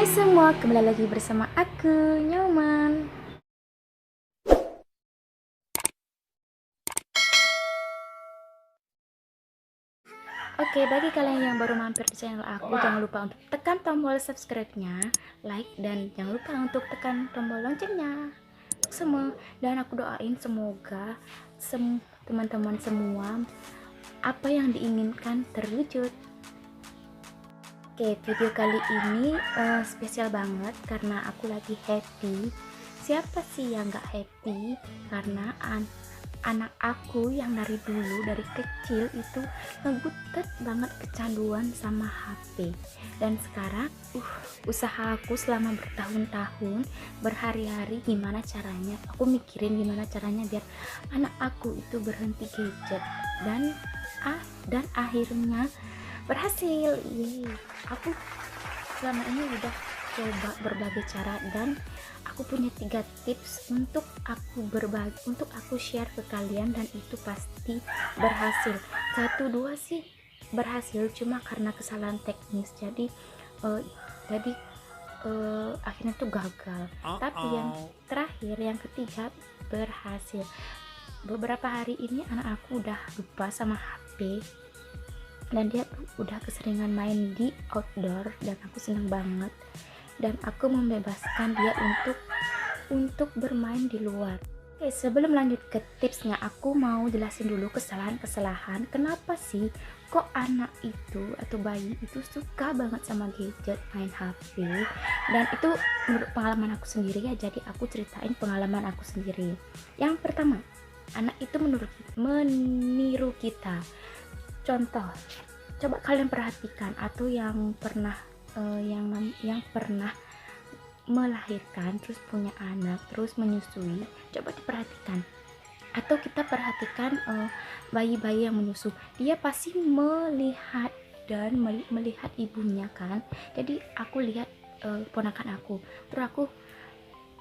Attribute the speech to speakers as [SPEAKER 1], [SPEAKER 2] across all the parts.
[SPEAKER 1] Hai semua, kembali lagi bersama aku, Nyoman. Oke, bagi kalian yang baru mampir di channel aku, jangan lupa untuk tekan tombol subscribe-nya, like, dan jangan lupa untuk tekan tombol loncengnya. Semua, dan aku doain semoga teman-teman semua apa yang diinginkan terwujud. Oke, video kali ini spesial banget karena aku lagi happy. Siapa sih yang gak happy? Karena anak aku yang dari dulu, dari kecil itu ngegutet banget kecanduan sama HP. Dan sekarang usaha aku selama bertahun-tahun, berhari-hari gimana caranya, aku mikirin gimana caranya biar anak aku itu berhenti gadget. Dan akhirnya berhasil. Yeay. Aku selama ini udah coba berbagai cara dan aku punya 3 tips untuk aku share ke kalian, dan itu pasti berhasil. 1-2 sih berhasil, cuma karena kesalahan teknis jadi akhirnya tuh gagal. Tapi yang terakhir, yang ketiga, berhasil. Beberapa hari ini anak aku udah lupa sama HP dan dia udah keseringan main di outdoor, dan aku seneng banget, dan aku membebaskan dia untuk bermain di luar. Oke, sebelum lanjut ke tipsnya, aku mau jelasin dulu kesalahan kenapa sih kok anak itu atau bayi itu suka banget sama gadget, main HP. Dan itu menurut pengalaman aku sendiri ya, jadi aku ceritain pengalaman aku sendiri. Yang pertama, anak itu meniru kita. Contoh, coba kalian perhatikan, atau yang pernah yang pernah melahirkan terus punya anak terus menyusui, coba diperhatikan, atau kita perhatikan bayi-bayi yang menyusu, dia pasti melihat dan melihat ibunya kan. Jadi aku lihat ponakan aku, terus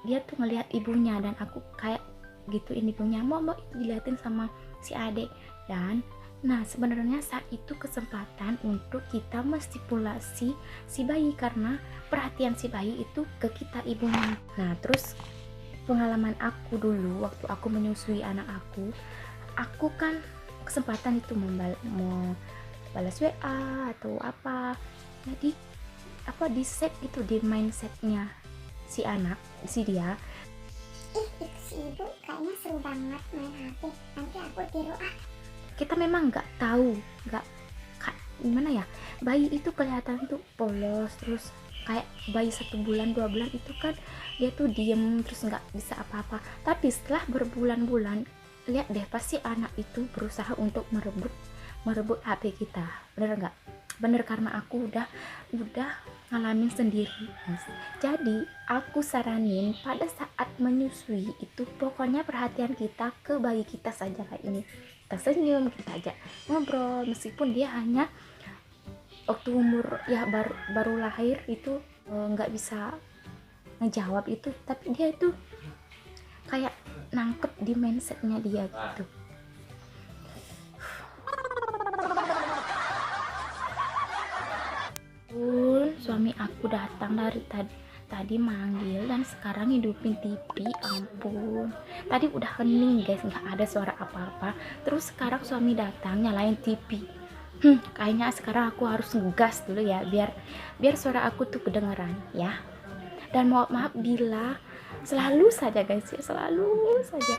[SPEAKER 1] dia tuh ngelihat ibunya, dan aku kayak gituin ibunya, mau itu diliatin sama si adik. Dan nah, sebenarnya saat itu kesempatan untuk kita menstimulasi si bayi, karena perhatian si bayi itu ke kita, ibunya. Nah, terus pengalaman aku dulu waktu aku menyusui anak aku kan kesempatan itu mau balas WA atau apa. Jadi di set itu, di mindsetnya si anak, si dia,
[SPEAKER 2] si ibu kayaknya seru banget main HP, nanti aku tiru
[SPEAKER 1] kita memang nggak tahu, gimana ya, bayi itu kelihatan tuh polos, terus kayak bayi 1 bulan 2 bulan itu kan dia tuh diem terus nggak bisa apa-apa. Tapi setelah berbulan-bulan, lihat deh, pasti anak itu berusaha untuk merebut HP kita. Bener nggak? Bener, karena aku udah ngalamin sendiri, guys. Jadi aku saranin pada saat menyusui itu pokoknya perhatian kita ke bayi kita saja. Kayak ini, kita senyum, kita ajak ngobrol, meskipun dia hanya waktu umur ya baru lahir itu nggak bisa ngejawab itu, tapi dia itu kayak nangkep di mindsetnya dia gitu. Suami aku datang dari tadi manggil, dan sekarang hidupin TV. Ampun, tadi udah hening guys, nggak ada suara apa-apa, terus sekarang suami datang nyalain TV. Kayaknya sekarang aku harus ngegas dulu ya, biar suara aku tuh kedengeran ya. Dan maaf bila selalu saja guys ya, selalu saja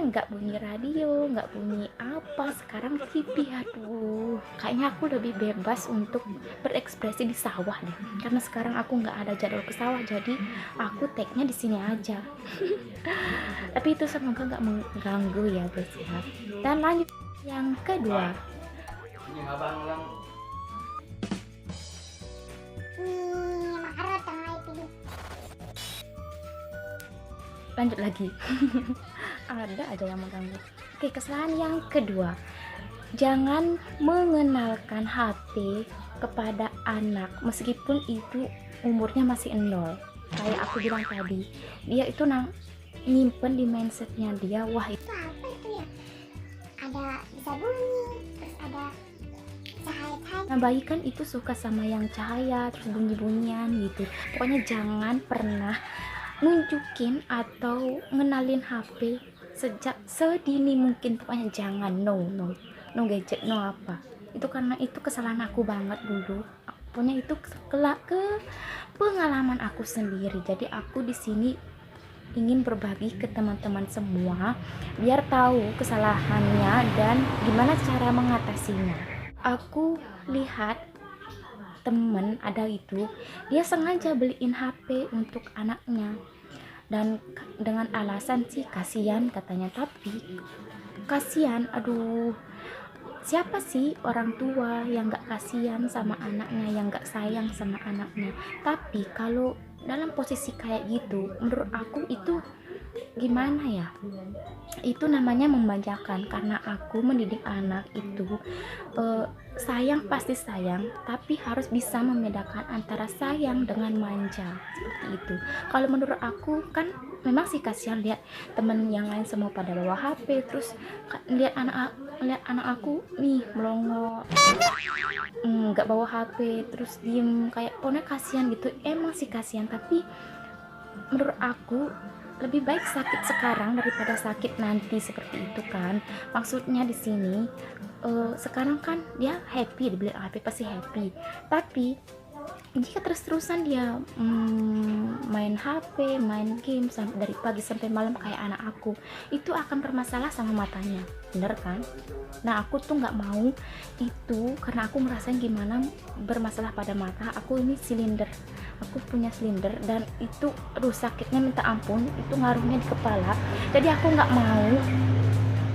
[SPEAKER 1] nggak bunyi radio, nggak bunyi apa, sekarang TV. Aduh, kayaknya aku lebih bebas untuk berekspresi di sawah deh, karena sekarang aku nggak ada jadwal ke sawah, jadi aku tag-nya di sini aja. Tapi itu semoga nggak mengganggu ya guys ya. Dan lanjut yang kedua, lanjut lagi. Ada aja yang mengganggu. Oke, kesalahan yang kedua, jangan mengenalkan HP kepada anak meskipun itu umurnya masih 0. Kayak aku bilang tadi, dia itu nyimpen di mindsetnya dia, wah itu
[SPEAKER 2] apa itu ya, ada bisa bunyi, terus ada cahaya-cahaya.
[SPEAKER 1] Nah, bayi kan itu suka sama yang cahaya terus bunyi-bunyian gitu. Pokoknya jangan pernah nunjukin atau ngenalin HP sejak sedini mungkin. Pokoknya jangan, no gadget, no apa itu, karena itu kesalahan aku banget dulu. Pokoknya itu ke pengalaman aku sendiri. Jadi aku di sini ingin berbagi ke teman-teman semua biar tahu kesalahannya dan gimana cara mengatasinya. Aku lihat temen ada itu, dia sengaja beliin HP untuk anaknya dan dengan alasan sih kasihan katanya. Tapi kasihan, aduh, siapa sih orang tua yang gak kasihan sama anaknya, yang gak sayang sama anaknya? Tapi kalau dalam posisi kayak gitu, menurut aku itu gimana ya, itu namanya memanjakan. Karena aku mendidik anak itu sayang pasti sayang, tapi harus bisa membedakan antara sayang dengan manja, seperti itu. Kalau menurut aku kan memang sih kasihan lihat temen yang lain semua pada bawa HP, terus lihat anak aku nih melongo, nggak bawa HP terus diem kayak pokoknya kasihan gitu. Emang sih kasihan, tapi menurut aku lebih baik sakit sekarang daripada sakit nanti, seperti itu kan maksudnya di sini. Sekarang kan dia happy, dibeli HP pasti happy, tapi jika terus-terusan dia main HP, main game dari pagi sampai malam kayak anak aku, itu akan bermasalah sama matanya, bener kan? Nah aku tuh nggak mau itu, karena aku merasain gimana bermasalah pada mata aku. Ini silinder, aku punya silinder, dan itu aduh sakitnya minta ampun, itu ngaruhnya di kepala. Jadi aku nggak mau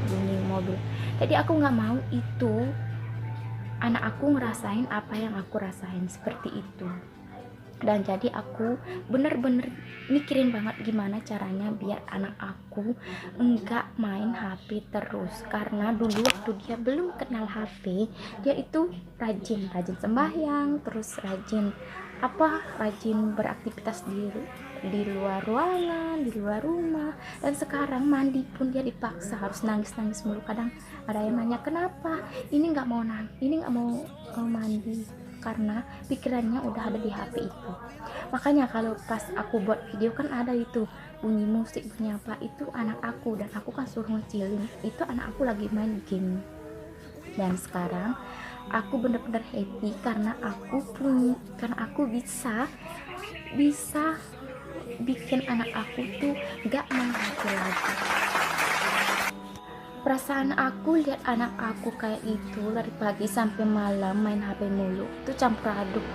[SPEAKER 1] bunyi mobil, jadi aku nggak mau itu anak aku ngerasain apa yang aku rasain, seperti itu. Dan jadi aku bener-bener mikirin banget gimana caranya biar anak aku enggak main HP terus. Karena dulu waktu dia belum kenal HP, dia itu rajin sembahyang, terus rajin beraktivitas di luar ruangan, di luar rumah. Dan sekarang mandi pun dia dipaksa harus nangis mulu. Kadang ada yang nanya kenapa ini nggak mau mandi, karena pikirannya udah ada di HP itu. Makanya kalau pas aku buat video kan ada itu bunyi musik, bunyi apa, itu anak aku, dan aku kan suruh ngecilin, itu anak aku lagi main game. Dan sekarang aku bener-bener happy karena aku bisa bikin anak aku tuh gak main HP lagi. Perasaan aku lihat anak aku kayak itu dari pagi sampai malam main HP mulu, itu campur aduk.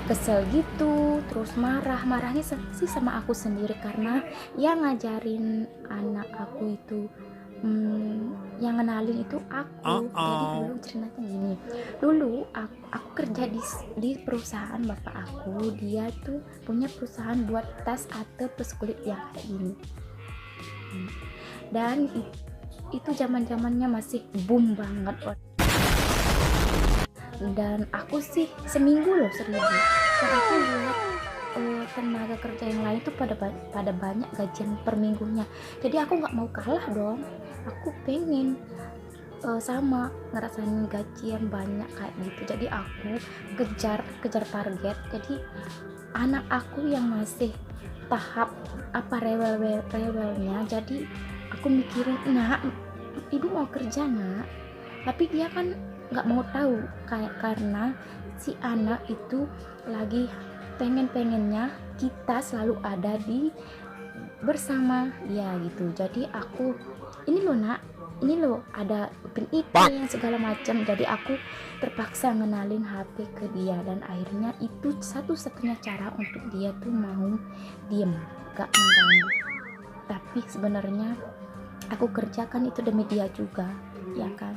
[SPEAKER 1] Kesel gitu, terus marahnya sih sama aku sendiri, karena yang ngajarin anak aku itu yang ngenalin itu aku. Jadi dulu ceritanya gini, dulu aku kerja di perusahaan bapak aku. Dia tuh punya perusahaan buat tas atau plus kulit yang kayak gini. Dan itu zamannya masih boom banget. Dan aku sih seminggu loh seribu. Dan aku lihat tenaga kerja yang lain tuh pada banyak gajian per minggunya. Jadi aku nggak mau kalah dong. Aku pengen sama ngerasain gajian banyak kayak gitu. Jadi aku kejar target. Jadi anak aku yang masih tahap rewelnya, jadi aku mikirin, nak, ibu mau kerja nak, tapi dia kan nggak mau tahu karena si anak itu lagi pengennya kita selalu ada bersama dia gitu. Jadi aku, ini loh nak, ini loh ada Upin Ipin segala macam. Jadi aku terpaksa ngenalin HP ke dia, dan akhirnya itu satu-satunya cara untuk dia tuh mau diem, gak mengganggu. Tapi sebenarnya aku kerjakan itu demi dia juga, ya kan?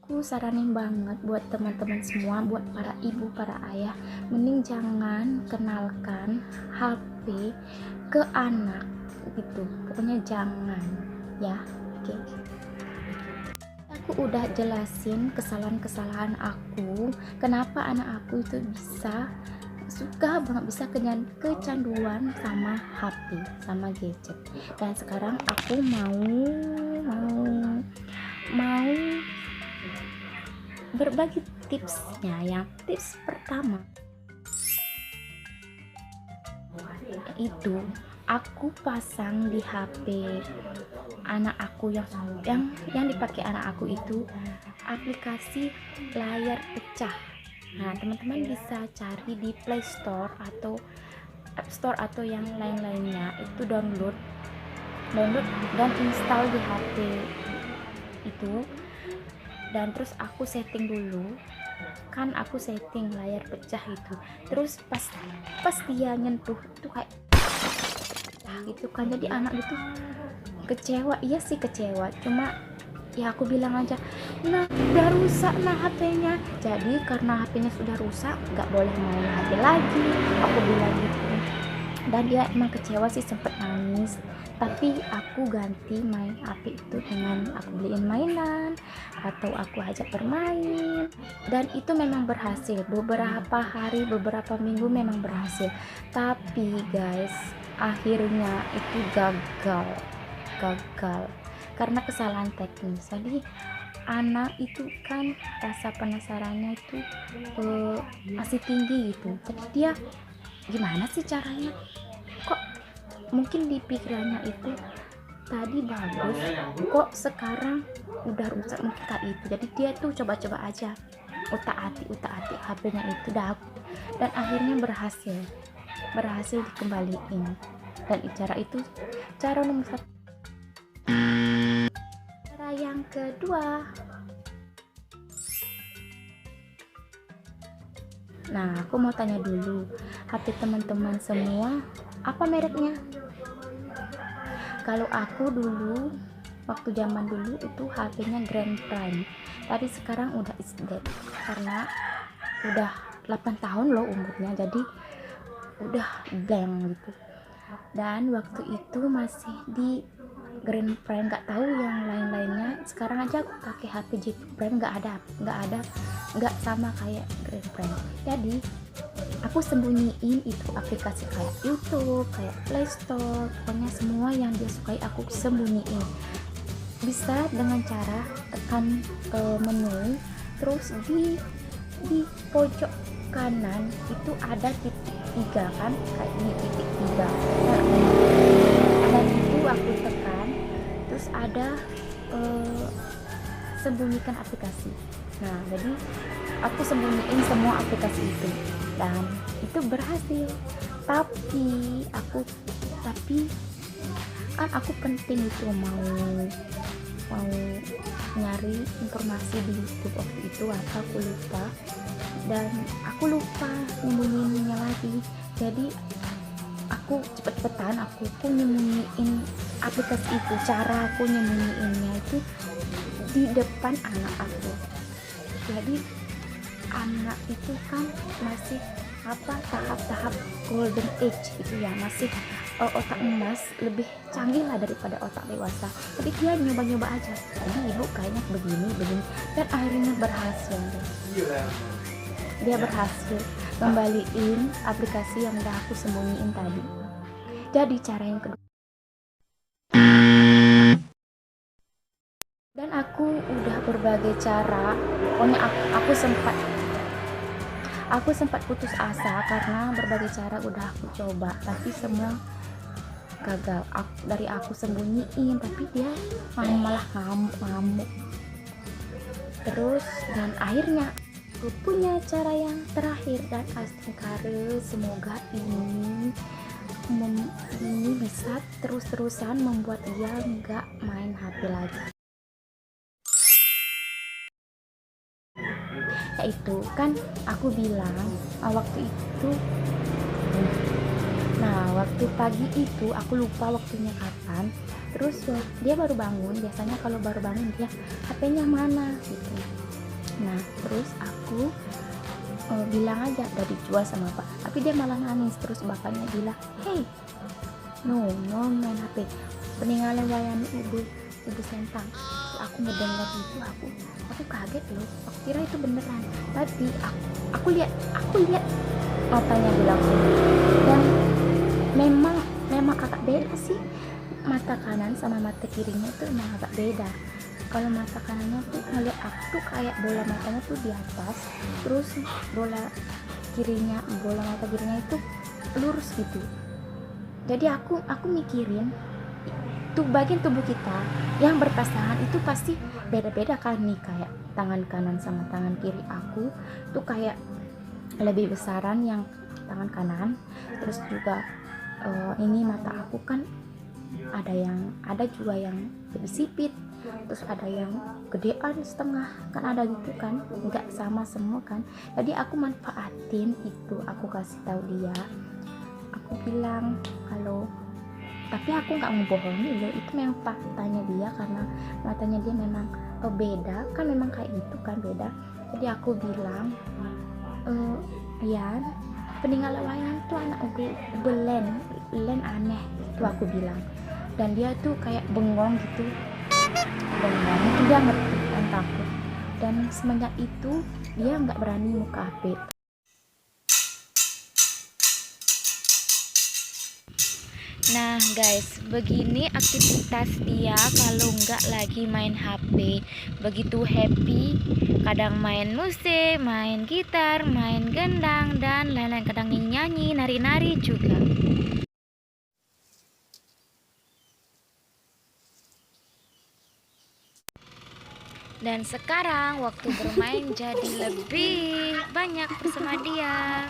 [SPEAKER 1] Aku saranin banget buat teman-teman semua, buat para ibu, para ayah, mending jangan kenalkan HP ke anak gitu. Pokoknya jangan ya. Oke. Aku udah jelasin kesalahan aku, kenapa anak aku itu suka banget, bisa kecanduan sama HP, sama gadget. Dan sekarang aku mau berbagi tipsnya. Yang tips pertama itu aku pasang di HP anak aku yang dipakai anak aku itu aplikasi layar pecah. Nah, teman-teman bisa cari di Play Store atau App Store atau yang lain-lainnya, itu download dan install di HP itu. Dan terus aku setting dulu, kan aku setting layar pecah itu. Terus pas dia nyentuh itu kayak gitu kan, jadi anak itu kecewa. Iya sih kecewa, cuma ya aku bilang aja, nah udah rusak nah HP-nya, jadi karena HP-nya sudah rusak nggak boleh main HP lagi, aku bilang gitu. Dan dia emang kecewa sih, sempet nangis, tapi aku ganti main HP itu dengan aku beliin mainan atau aku ajak bermain, dan itu memang berhasil. Beberapa hari, beberapa minggu memang berhasil, tapi guys akhirnya itu gagal karena kesalahan teknis. Jadi anak itu kan rasa penasarannya itu masih tinggi gitu, jadi dia gimana sih caranya, kok mungkin di pikirannya itu tadi bagus kok sekarang udah rusak, mungkin kayak itu. Jadi dia tuh coba-coba aja, utak-atik HP-nya itu dan akhirnya berhasil dikembaliin. Dan cara itu cara nomor 1. Cara yang kedua, nah aku mau tanya dulu, HP teman-teman semua apa mereknya? Kalau aku dulu, waktu zaman dulu itu HP-nya Grand Prime, tapi sekarang udah is dead karena udah 8 tahun loh umurnya, jadi udah blank gitu. Dan waktu itu masih di Grand Prime, nggak tahu yang lain-lainnya. Sekarang aja aku pakai HP G Prime, nggak sama kayak Grand Prime. Jadi aku sembunyiin itu aplikasi kayak YouTube, kayak Play Store, pokoknya semua yang dia sukai aku sembunyiin. Bisa dengan cara tekan menu, terus di pojok kanan itu ada titik 3 kan, kayak di titik 3. Nah, dan itu aku tekan, terus ada sembunyikan aplikasi. Nah, jadi aku sembunyiin semua aplikasi itu dan itu berhasil. Tapi kan aku penting itu mau nyari informasi di YouTube waktu itu, aku lupa, dan aku lupa nyembunyiinnya lagi. Jadi aku cepet-cepetan aku nyembunyiin aplikasi itu. Cara aku nyembunyiinnya itu di depan anak aku. Jadi anak itu kan masih tahap golden age gitu ya, masih otak emas, lebih canggih lah daripada otak dewasa. Tapi dia nyoba-nyoba aja, jadi ibu kayaknya begini, dan akhirnya berhasil. Dia berhasil kembaliin aplikasi yang udah aku sembunyiin tadi. Jadi cara yang kedua, dan aku udah berbagai cara, pokoknya aku sempat putus asa karena berbagai cara udah aku coba, tapi semua gagal. Aku sembunyiin, tapi dia malah ngamuk terus. Dan akhirnya aku punya cara yang terakhir, dan astagfirullah, semoga ini bisa terus-terusan membuat dia nggak main HP lagi. Yaitu kan aku bilang waktu itu, nah waktu pagi itu aku lupa waktunya kapan, terus dia baru bangun. Biasanya kalau baru bangun dia HP-nya mana gitu. Nah terus aku bilang aja udah dijual sama bapak, tapi dia malah nangis. Terus bapaknya bilang, hey no main HP, peninggalan wayang ibu Sentang. Aku mendengar itu, aku kaget loh, aku kira itu beneran, tapi aku lihat matanya bilang, dan memang agak beda sih, mata kanan sama mata kirinya itu memang agak beda. kalau mata kanannya tuh ngeliat aku tuh kayak bola matanya tuh di atas, terus bola mata kirinya itu lurus gitu. Jadi aku mikirin tuh bagian tubuh kita yang berpasangan itu pasti beda-beda kan nih, kayak tangan kanan sama tangan kiri aku tuh kayak lebih besaran yang tangan kanan. Terus juga ini mata aku kan ada juga yang lebih sipit, terus ada yang gedean setengah, kan ada gitu kan, nggak sama semua kan. Jadi aku manfaatin itu, aku kasih tahu dia, aku bilang kalau, tapi aku nggak ngebohongi loh, itu memang faktanya dia, karena matanya dia memang beda kan, memang kayak gitu kan, beda. Jadi aku bilang, Yan, peninggalan wayang tuh anak belen aneh itu aku bilang. Dan dia tuh kayak bengong gitu, mungkin dia ngerti kan, takut. Dan semenjak itu dia nggak berani muka HP. Nah guys, begini aktivitas dia kalau nggak lagi main HP. Begitu happy, kadang main musik, main gitar, main gendang, dan lain-lain, kadang nyanyi, nari-nari juga. Dan sekarang waktu bermain jadi lebih banyak bersama dia.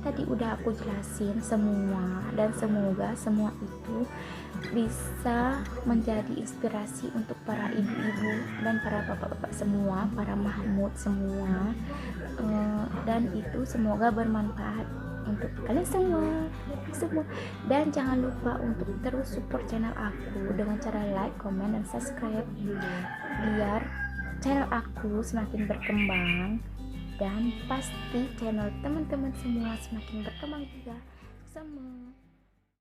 [SPEAKER 1] Tadi udah aku jelasin semua, dan semoga semua itu bisa menjadi inspirasi untuk para ibu-ibu dan para bapak-bapak semua, para Mahmud semua, dan itu semoga bermanfaat untuk kalian semua. Dan jangan lupa untuk terus support channel aku dengan cara like, comment, dan subscribe biar channel aku semakin berkembang, dan pasti channel teman-teman semua semakin berkembang juga semua.